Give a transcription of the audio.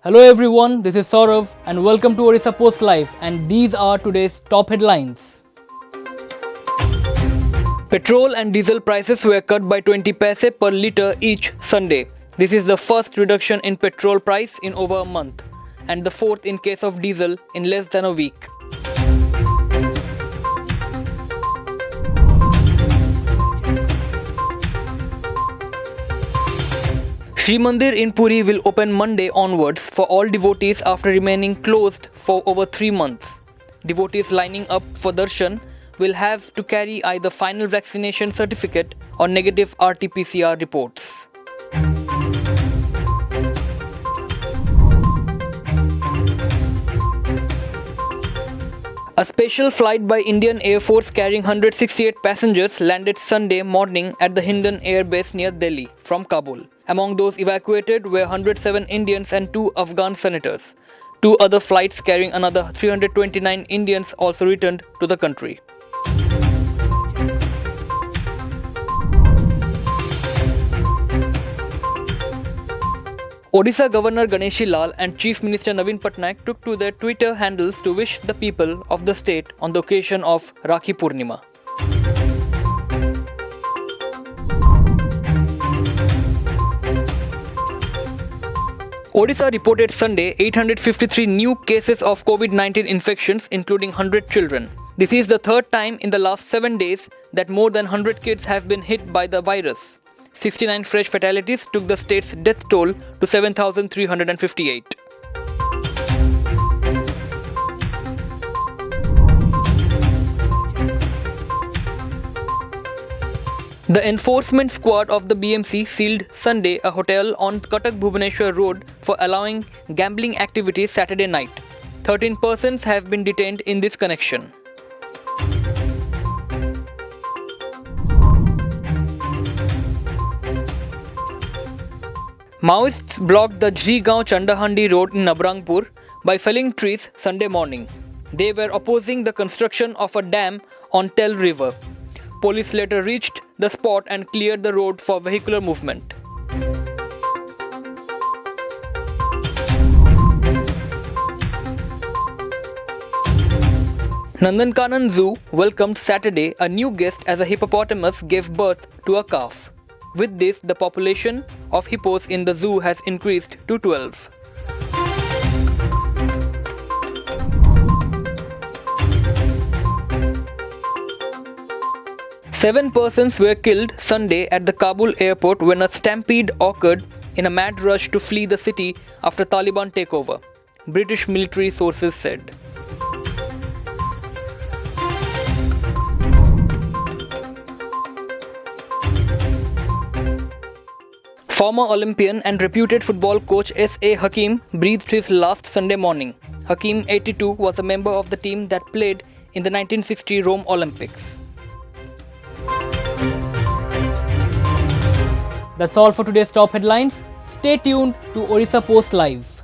Hello everyone, this is Saurav and welcome to Orissa Post Live, and these are today's top headlines. Petrol and diesel prices were cut by 20 paise per litre each Sunday. This is the first reduction in petrol price in over a month and the fourth in case of diesel in less than a week. Sri Mandir in Puri will open Monday onwards for all devotees after remaining closed for over 3 months. Devotees lining up for darshan will have to carry either final vaccination certificate or negative RT-PCR reports. A special flight by Indian Air Force carrying 168 passengers landed Sunday morning at the Hindon Air Base near Delhi from Kabul. Among those evacuated were 107 Indians and 2 Afghan senators. 2 other flights carrying another 329 Indians also returned to the country. Odisha Governor Ganeshi Lal and Chief Minister Naveen Patnaik took to their Twitter handles to wish the people of the state on the occasion of Rakhi Purnima. Odisha reported Sunday 853 new cases of COVID-19 infections, including 100 children. This is the third time in the last 7 days that more than 100 kids have been hit by the virus. 69 fresh fatalities took the state's death toll to 7,358. The enforcement squad of the BMC sealed Sunday a hotel on Cuttack Bhubaneswar Road for allowing gambling activities Saturday night. 13 persons have been detained in this connection. Maoists blocked the Jrigaon Chandahandi road in Nabrangpur by felling trees Sunday morning. They were opposing the construction of a dam on Tel River. Police later reached the spot and cleared the road for vehicular movement. Nandankanan Zoo welcomed Saturday a new guest as a hippopotamus gave birth to a calf. With this, the population of hippos in the zoo has increased to 12. Seven persons were killed Sunday at the Kabul airport when a stampede occurred in a mad rush to flee the city after Taliban takeover, British military sources said. Former Olympian and reputed football coach S.A. Hakim breathed his last Sunday morning. Hakim, 82, was a member of the team that played in the 1960 Rome Olympics. That's all for today's top headlines. Stay tuned to Orissa Post Live.